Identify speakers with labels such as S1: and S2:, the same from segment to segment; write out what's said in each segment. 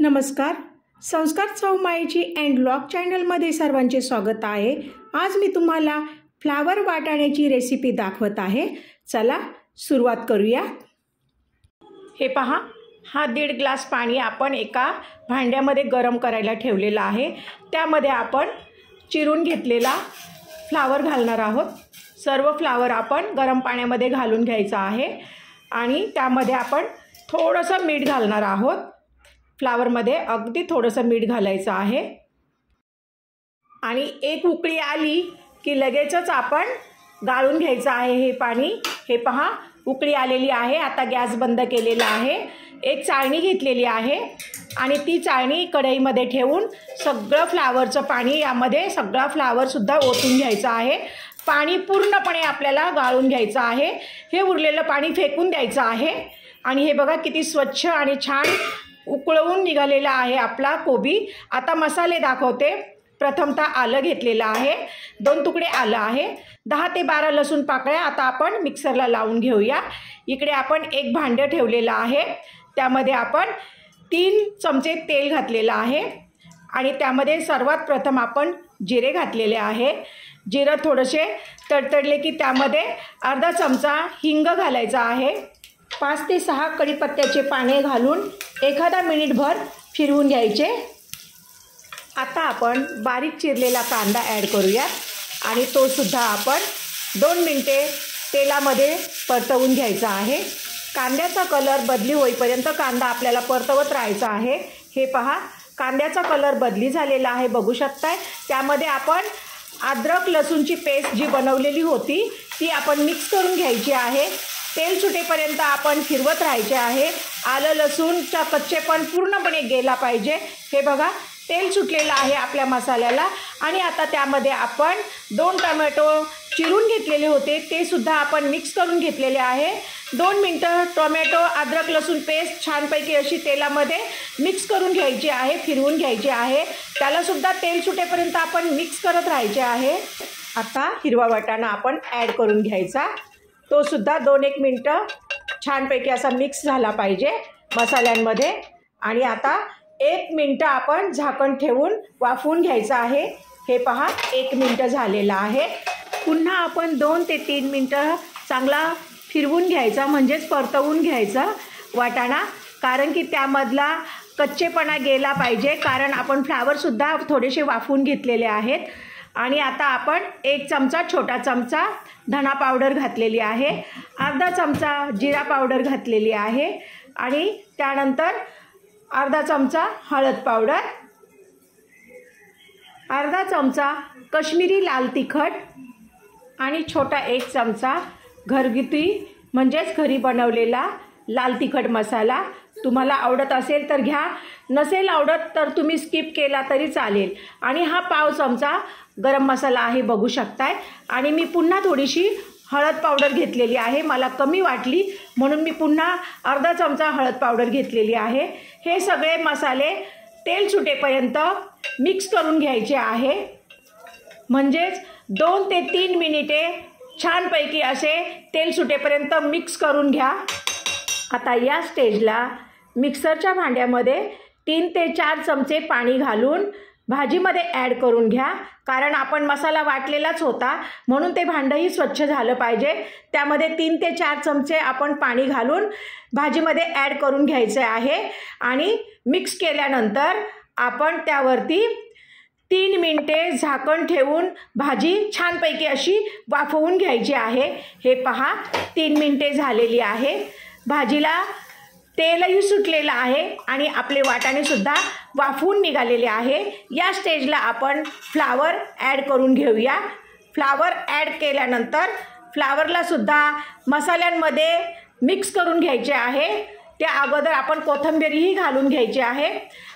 S1: नमस्कार. संस्कार चौमाईची and vlog चॅनलमध्ये सर्वांचे स्वागत आहे. आज मी तुम्हाला फ्लावर वाटाण्याची रेसिपी दाखवत आहे. चला सुरुवात करूया. हे पहा, हा 1.5 ग्लास पाणी आपण एका भांड्यामध्ये गरम करायला ठेवलेला आहे. त्यामध्ये आपण चिरून घेतलेला फ्लावर घालणार आहोत. सर्व फ्लावर आपण गरम पाण्यामध्ये घालून घ्यायचा आहे आणि त्यामध्ये आपण थोडंसं मीठ घालणार आहोत. फ्लावरमध्ये अगदी थोडंसं मीठ घालायचं आहे आणि एक उकळी आली की लगेचच आपण गाळून घ्यायचं आहे हे पाणी. हे पहा, उकळी आलेली आहे. आता गॅस बंद केलेला आहे. एक चाळणी घेतलेली आहे आणि ती चाळणी कढईमध्ये ठेवून सगळं फ्लावरचं पाणी यामध्ये सगळा फ्लावरसुद्धा ओतून घ्यायचं आहे. पाणी पूर्णपणे आपल्याला गाळून घ्यायचं आहे. हे उरलेलं पाणी फेकून द्यायचं आहे. आणि हे बघा किती स्वच्छ आणि छान उकळवून निघालेला आहे आपला कोबी. आता मसाले दाखवते. प्रथमतः आलं घेतलेलं आहे, 2 तुकडे आलं आहे, 10 ते 12 लसूण पाकळ्या. आता आपण मिक्सरला लावून घेऊया. इकडे आपण एक भांडं ठेवलेलं आहे. त्यामध्ये आपण 3 चमचे तेल घातलेलं आहे आणि त्यामध्ये सर्वात प्रथम आपण जिरे घातलेले आहे. जिरं थोडेसे तडतडले की त्यामध्ये अर्धा चमचा हिंग घालायचा आहे. 5 ते 6 कढीपत्त्याचे पाने घालून एखादा मिनिटभर फिरवून घ्यायचे. आता आपण बारीक चिरलेला कांदा ॲड करूयात आणि तो सुद्धा आपण 2 मिनिटे तेलामध्ये परतवून घ्यायचा आहे. कांद्याचा कलर बदली होईपर्यंत कांदा आपल्याला परतवत राहायचा आहे. हे पहा, कांद्याचा कलर बदली झालेला आहे, बघू शकताय. त्यामध्ये आपण अद्रक लसूणची पेस्ट जी बनवलेली होती ती आपण मिक्स करून घ्यायची आहे. तेल सुटेपर्यंत आपण फिरवत राहायचे आहे. आलं लसूणचा कच्चेपण पूर्णपणे गेला पाहिजे. हे बघा, तेल सुटलेलं आहे आपल्या मसाल्याला. आणि आता त्यामध्ये आपण 2 टोमॅटो चिरून घेतलेले होते ते सुद्धा आपण मिक्स करून घेतलेले आहे. 2 मिनटं टोमॅटो अद्रक लसूण पेस्ट छानपैकी अशी तेलामध्ये मिक्स करून घ्यायची आहे, फिरवून घ्यायची आहे. त्यालासुद्धा तेल सुटेपर्यंत आपण मिक्स करत राहायचे आहे. आता हिरवा वाटाणा आपण ॲड करून घ्यायचा. तो सुद्धा 2-1 मिनटं छानपैकी असा मिक्स झाला पाहिजे मसाल्यांमध्ये. आणि आता 1 मिनटं आपण झाकण ठेवून वाफवून घ्यायचं आहे. हे पहा, 1 मिनटं झालेलं आहे. पुन्हा आपण 2 ते 3 मिनटं चांगला फिरवून घ्यायचा, म्हणजेच परतवून घ्यायचा वाटाणा. कारण की त्यामधला कच्चेपणा गेला पाहिजे, कारण आपण फ्लावरसुद्धा थोडेसे वाफवून घेतलेले आहेत. आणि आता आपण 1 चमचा छोटा चमचा धना पावडर घातलेली आहे, अर्धा चमचा जिरा पावडर घातलेली आहे आणि त्यानंतर अर्धा चमचा हळद पावडर, अर्धा चमचा कश्मीरी लाल तिखट आणि छोटा 1 चमचा घरगुती म्हणजेच घरी बनवलेला लाल तिखट मसाला. तुम्हाला आवडत असेल तर घ्या, नसेल आवडत तर तुम्ही स्किप केला तरी चालेल. आणि हा पाव चमचा गरम मसाला आहे, बघू शकताय. आणि मी पुन्हा थोडीशी हळद पावडर घेतलेली आहे. मला कमी वाटली म्हणून मी पुन्हा अर्धा चमचा हळद पावडर घेतलेली आहे. हे सगळे मसाले तेल सुटेपर्यंत मिक्स करून घ्यायचे आहे. म्हणजेच 2 ते 3 मिनिटे छानपैकी असे तेल सुटेपर्यंत मिक्स करून घ्या. आता या स्टेजला मिक्सरच्या भांड्यामध्ये 3 ते 4 चमचे पाणी घालून भाजीमध्ये ॲड करून घ्या. कारण आपण मसाला वाटलेलाच होता म्हणून ते भांडंही स्वच्छ झालं पाहिजे. त्यामध्ये 3 ते 4 चमचे आपण पाणी घालून भाजीमध्ये ॲड करून घ्यायचे आहे. आणि मिक्स केल्यानंतर आपण त्यावरती 3 मिनिटे झाकण ठेवून भाजी छानपैकी अशी वाफवून घ्यायची आहे. हे पहा, 3 मिनिटे झालेली आहे. भाजीला तेलही सुटलेलं आहे आणि आपले वाटाणेसुद्धा वाफवून निघालेले आहे. या स्टेजला आपण फ्लावर ॲड करून घेऊया. फ्लावर ॲड केल्यानंतर फ्लावरलासुद्धा मसाल्यांमध्ये मिक्स करून घ्यायचे आहे. त्या अगोदर आपण कोथिंबीरही घालून घ्यायची आहे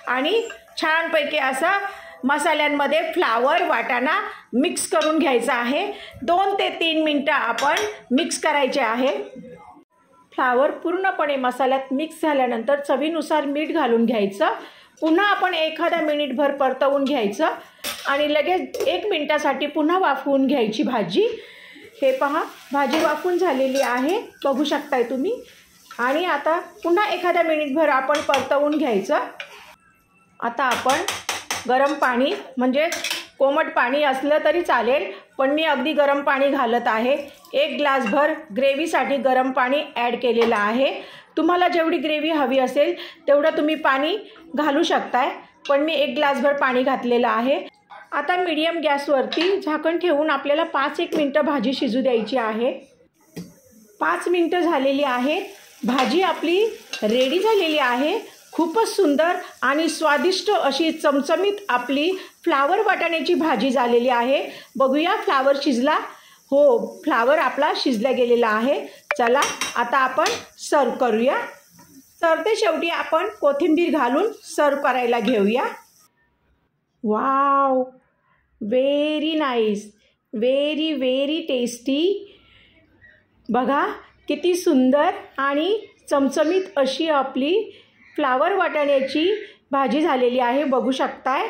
S1: आणि छानपैकी असं मसाल्यांमध्ये फ्लावर वाटाणा मिक्स करून घ्यायचा आहे. 2 ते 3 मिनटं आपण मिक्स करायचे आहे. फ्लावर पूर्णपणे मसाल्यात मिक्स झाल्यानंतर चवीनुसार मीठ घालून घ्यायचं. पुन्हा आपण एखादा मिनिटभर परतवून घ्यायचं आणि लगेच 1 मिनटासाठी पुन्हा वाफवून घ्यायची भाजी. हे पहा, भाजी वाफवून झालेली आहे, बघू शकताय तुम्ही. आणि आता पुन्हा एखादा मिनिटभर आपण परतवून घ्यायचं. आता आपण गरम पाणी म्हणजे कोमट पाणी असलं तरी चालेल, पण मी अगदी गरम पाणी घालत आहे. 1 ग्लासभर ग्रेव्हीसाठी गरम पाणी ॲड केलेलं आहे. तुम्हाला जेवढी ग्रेव्ही हवी असेल तेवढं तुम्ही पाणी घालू शकताय, पण मी 1 ग्लासभर पाणी घातलेलं आहे. आता मीडियम गॅसवरती झाकण ठेवून आपल्याला 5-1 मिनटं भाजी शिजू द्यायची आहे. 5 मिनटं झालेली आहेत. भाजी आपली रेडी झालेली आहे. खूपच सुंदर आणि स्वादिष्ट अशी चमचमीत आपली फ्लावर वाटाण्याची भाजी झालेली आहे. बघूया फ्लावर शिजला. हो, फ्लावर आपला शिजला गेलेला आहे. चला आता आपण सर्व करूया. सरते शेवटी आपण कोथिंबीर घालून सर्व करायला घेऊया. Wow, very nice, very very tasty. बघा किती सुंदर आणि चमचमीत अशी आपली फ्लावर वाटाण्याची भाजी झालेली आहे. बघू शकताय.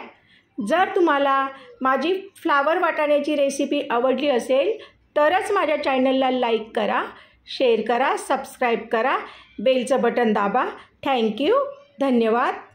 S1: जर तुम्हाला माझी फ्लावर वाटाण्याची रेसिपी आवडली असेल तरच माझ्या चॅनलला लाईक करा, शेअर करा, सबस्क्राईब करा, बेलचं बटन दाबा. थँक्यू, धन्यवाद.